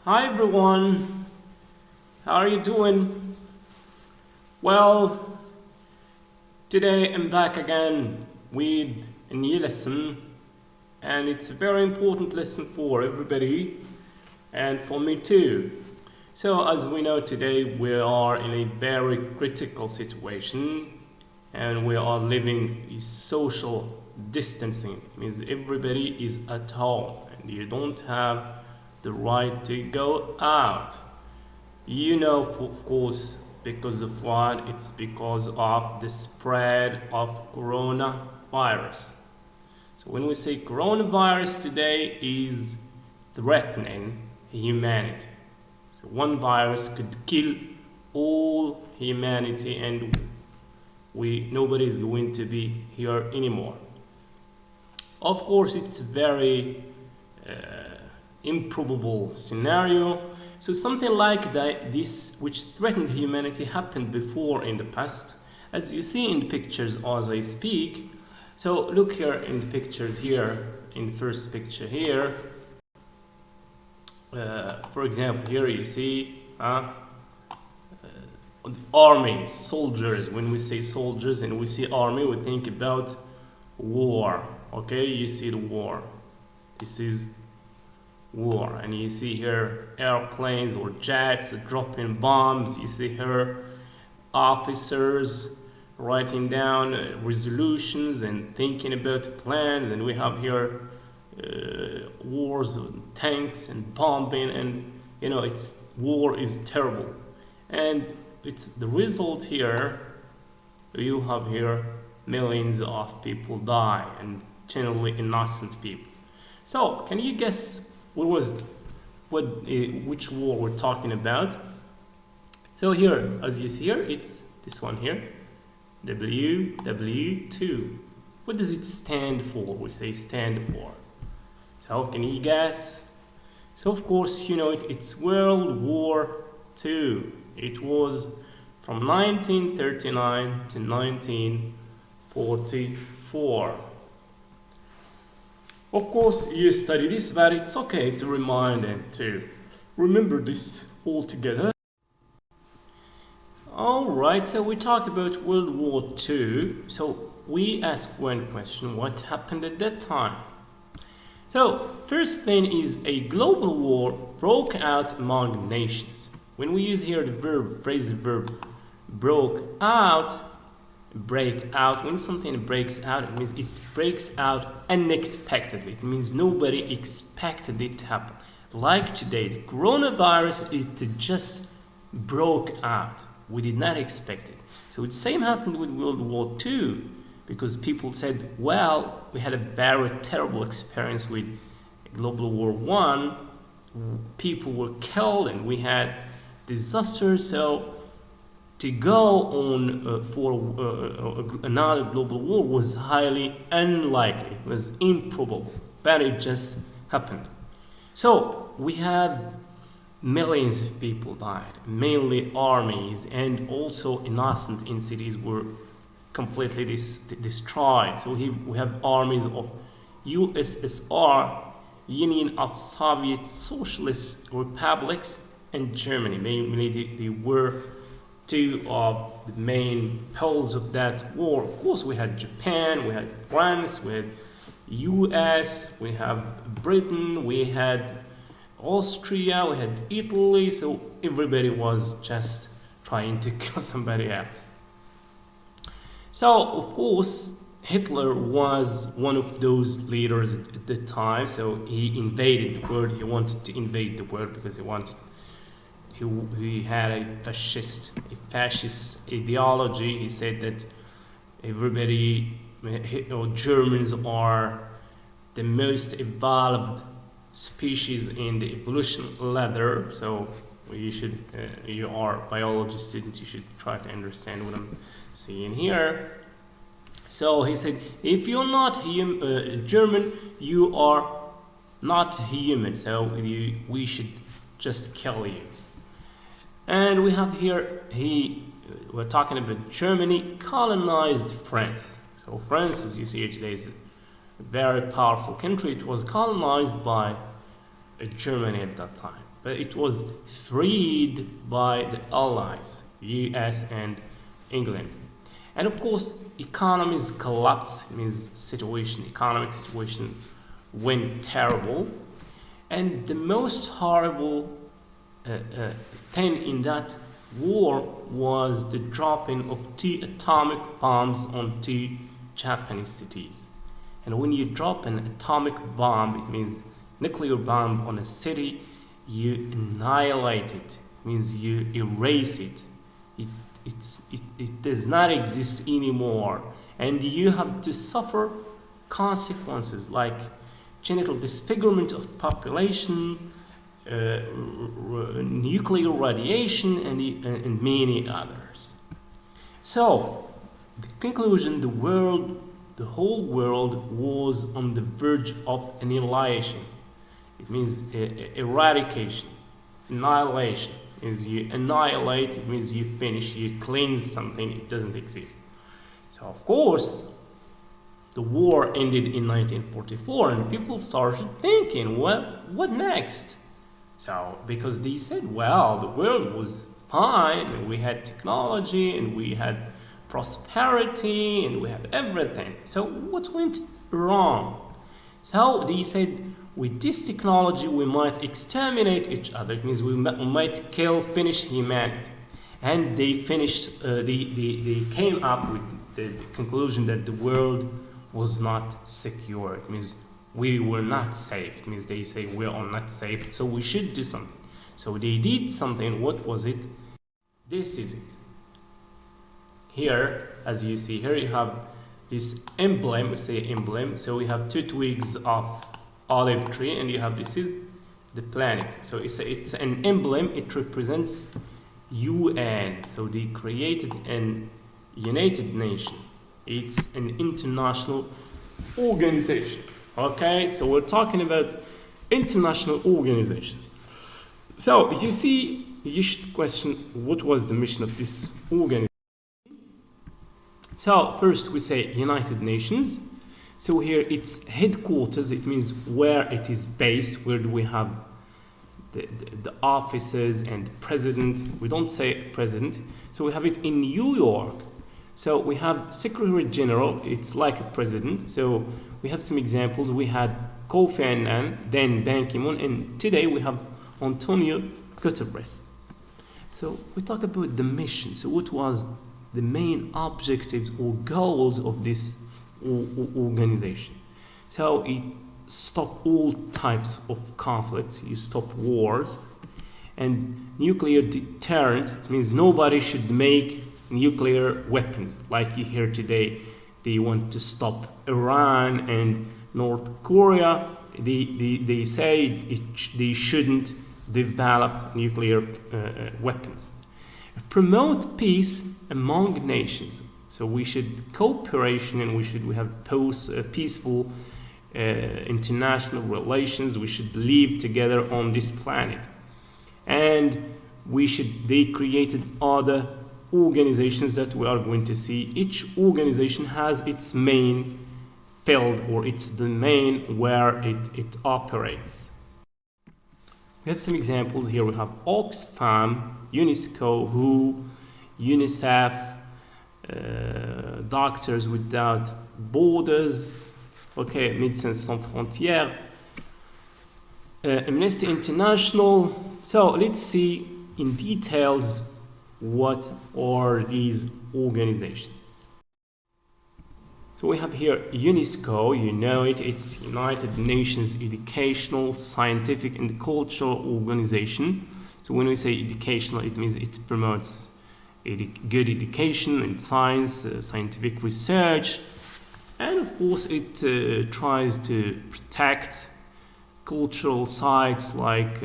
Hi everyone, how are you doing? Well, today I'm back again with a new lesson, and it's a very important lesson for everybody and for me too. So as we know, today we are in a very critical situation and we are living a social distancing. It means everybody is at home and you don't have the right to go out. You know, of course, because of what? It's because of the spread of coronavirus. So when we say coronavirus today is threatening humanity. So one virus could kill all humanity and nobody is going to be here anymore. Of course, it's a very improbable scenario. So something like this, which threatened humanity, happened before in the past, as you see in the pictures as I speak. So look here in the pictures here, in the first picture here. For example, here you see army, soldiers. When we say soldiers and we see army, we think about war. Okay, you see the war. This is war, and you see here airplanes or jets dropping bombs. You see here officers writing down resolutions and thinking about plans, and we have here wars and tanks and bombing, and you know, war is terrible, and it's the result here. You have here millions of people die, and generally innocent people. So can you guess which war we're talking about? So here, as you see here, it's this one here, WW2. What does it stand for? We say stand for. So can you guess? So of course, you know it's World War II. It was from 1939 to 1944. Of course, you study this, but it's okay to remind and to remember this all together. Alright, so we talk about World War II. So we ask one question: what happened at that time? So first thing is a global war broke out among nations. When we use here the phrasal verb broke out, break out, when something breaks out, it means it breaks out unexpectedly. It means nobody expected it to happen. Like today, the coronavirus, it just broke out. We did not expect it. So the same happened with World War II, because people said, well, we had a very terrible experience with Global War I. People were killed and we had disasters. So to go on for another global war was highly unlikely. It was improbable, but it just happened. So we had millions of people died, mainly armies, and also innocent in cities were completely destroyed. So we have armies of USSR, Union of Soviet Socialist Republics, and Germany. Mainly they were two of the main poles of that war. Of course, we had Japan, we had France, we had US, we have Britain, we had Austria, we had Italy. So everybody was just trying to kill somebody else. So of course, Hitler was one of those leaders at the time. So he invaded the world. He wanted to invade the world because he had a fascist ideology. He said that Germans are the most evolved species in the evolution ladder. So you are a biology student, you should try to understand what I'm saying here. So he said, if you're not German, you are not human. So we should just kill you. And we have here, we're talking about Germany colonized France. So France, as you see today, is a very powerful country. It was colonized by Germany at that time, but it was freed by the Allies, US and England. And of course, economies collapsed. It means economic situation went terrible. And the most horrible thing in that war was the dropping of 2 atomic bombs on 2 Japanese cities. And when you drop an atomic bomb, it means nuclear bomb on a city, you annihilate it. It means you erase it. It does not exist anymore, and you have to suffer consequences like genital disfigurement of population, nuclear radiation, and many others. So, the conclusion: the whole world was on the verge of annihilation. It means eradication, annihilation. Is you annihilate, it means you finish, you cleanse something, it doesn't exist. So of course, the war ended in 1944 and people started thinking, well, what next? So, because they said, well, the world was fine, and we had technology, and we had prosperity, and we had everything. So what went wrong? So they said, with this technology, we might exterminate each other. It means we might finish humanity. And they came up with the conclusion that the world was not secure. It means we were not safe. It means they say we are not safe, so we should do something. So they did something. What was it? This is it. Here, as you see here, you have this emblem. We say emblem. So we have 2 twigs of olive tree, and you have this is the planet. So it's an emblem. It represents UN. So they created an United Nation. It's an international organization. Okay, so we're talking about international organizations. So you see, you should question what was the mission of this organization. So first we say United Nations. So here it's headquarters, it means where it is based, where do we have the offices and president. We don't say president, so we have it in New York. So we have Secretary General, it's like a president. So we have some examples. We had Kofi Annan, then Ban Ki-moon, and today we have Antonio Guterres. So we talk about the mission. So what was the main objectives or goals of this organization? So it stopped all types of conflicts. You stop wars, and nuclear deterrent. It means nobody should make nuclear weapons. Like you hear today, they want to stop Iran and North Korea. They say they shouldn't develop nuclear weapons. Promote peace among nations. So we should cooperation, and we have peaceful international relations. We should live together on this planet, and they created other organizations that we are going to see. Each organization has its main field or its domain where it operates. We have some examples here. We have Oxfam, UNESCO, WHO, UNICEF, Doctors Without Borders, okay, Médecins Sans Frontières, Amnesty International. So let's see in details what are these organizations. So we have here UNESCO, you know it, it's United Nations Educational, Scientific and Cultural Organization. So when we say educational, it means it promotes good education and science, scientific research, and of course it tries to protect cultural sites like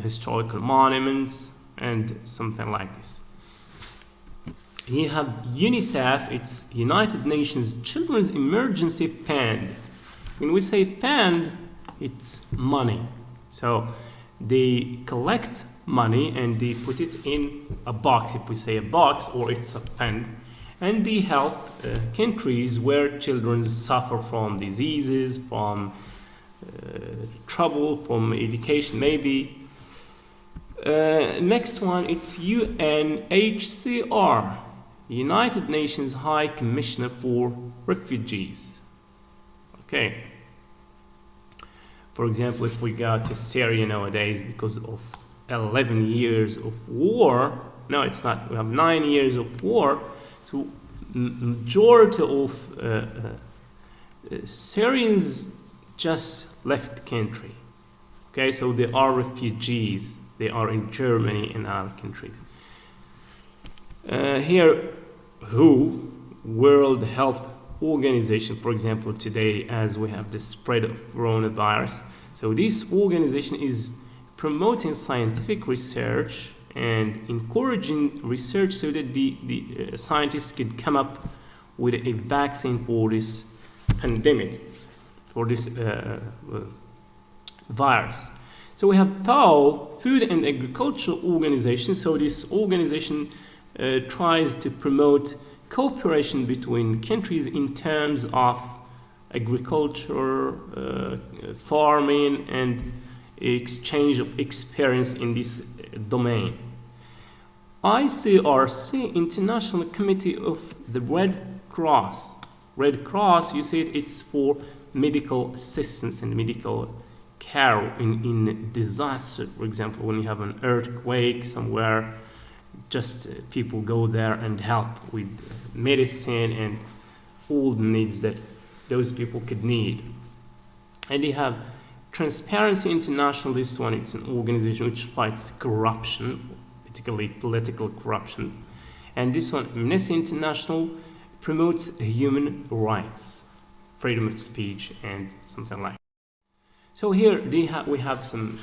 historical monuments and something like this. You have UNICEF, it's United Nations Children's Emergency Fund. When we say fund, it's money. So they collect money and they put it in a box, if we say a box, or it's a fund, and they help countries where children suffer from diseases, from trouble from education maybe. Next one, it's UNHCR, United Nations High Commissioner for Refugees. Okay. For example, if we go to Syria nowadays, because of 11 years of war, no, it's not, we have 9 years of war, so majority of Syrians just left the country. Okay, so they are refugees. They are in Germany and other countries. Here, WHO, World Health Organization, for example, today as we have the spread of coronavirus. So this organization is promoting scientific research and encouraging research so that the scientists could come up with a vaccine for this pandemic, for this virus. So we have FAO, Food and Agriculture Organization. So this organization tries to promote cooperation between countries in terms of agriculture, farming, and exchange of experience in this domain. ICRC, International Committee of the Red Cross. Red Cross, you see it's for medical assistance and medical care in disaster. For example, when you have an earthquake somewhere, just people go there and help with medicine and all the needs that those people could need. And you have Transparency International. This one, it's an organization which fights corruption, particularly political corruption. And this one, Amnesty International, promotes human rights, freedom of speech, and something like that. So here we have some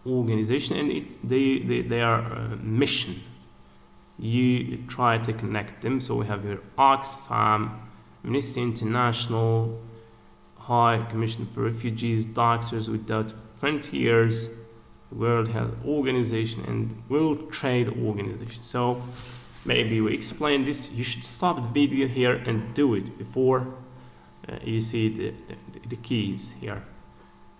organization, and they are mission. You try to connect them. So we have here Oxfam, Amnesty International, High Commission for Refugees, Doctors Without Frontiers, World Health Organization, and World Trade Organization. So maybe we explain this. You should stop the video here and do it before you see the keys here.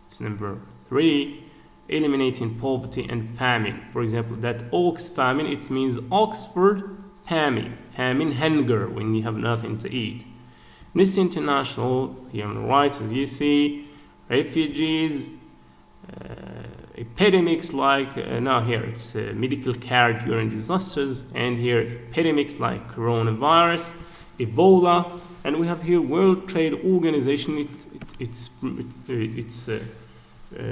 It's number 3, eliminating poverty and famine. For example, that Ox famine, it means Oxford famine, hunger, when you have nothing to eat. Amnesty International, human rights, as you see, refugees, epidemics like, now here it's medical care during disasters, and here epidemics like coronavirus, Ebola, and we have here World Trade Organization. It's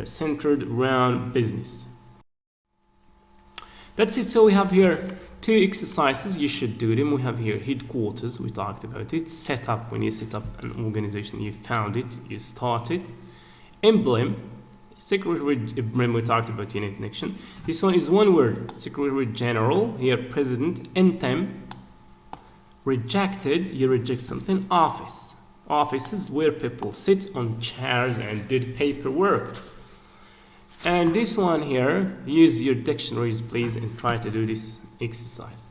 centered around business. That's it. So we have here 2 exercises. You should do them. We have here headquarters. We talked about it. Set up. When you set up an organization, you found it, you start it. Emblem. Secretary Emblem, we talked about in connection. This one is one word. Secretary General. Here, President. Anthem. Rejected. You reject something. Office. Offices where people sit on chairs and did paperwork. And this one here, use your dictionaries please and try to do this exercise.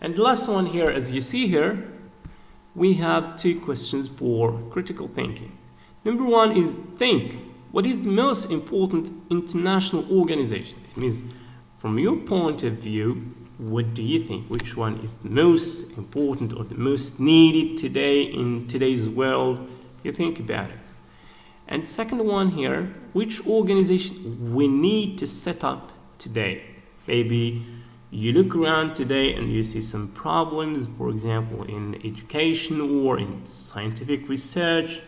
And the last one here, as you see here, we have 2 questions for critical thinking. Number 1 is think. What is the most important international organization? It means from your point of view, what do you think? Which one is the most important or the most needed today in today's world? You think about it. And second one here, which organization we need to set up today? Maybe you look around today and you see some problems, for example, in education or in scientific research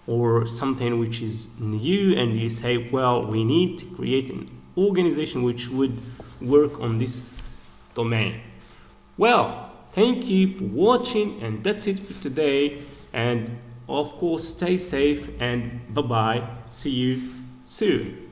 or something which is new, and you say, well, we need to create an organization which would work on this domain. Well, thank you for watching, and that's it for today. And of course, stay safe and bye-bye. See you soon.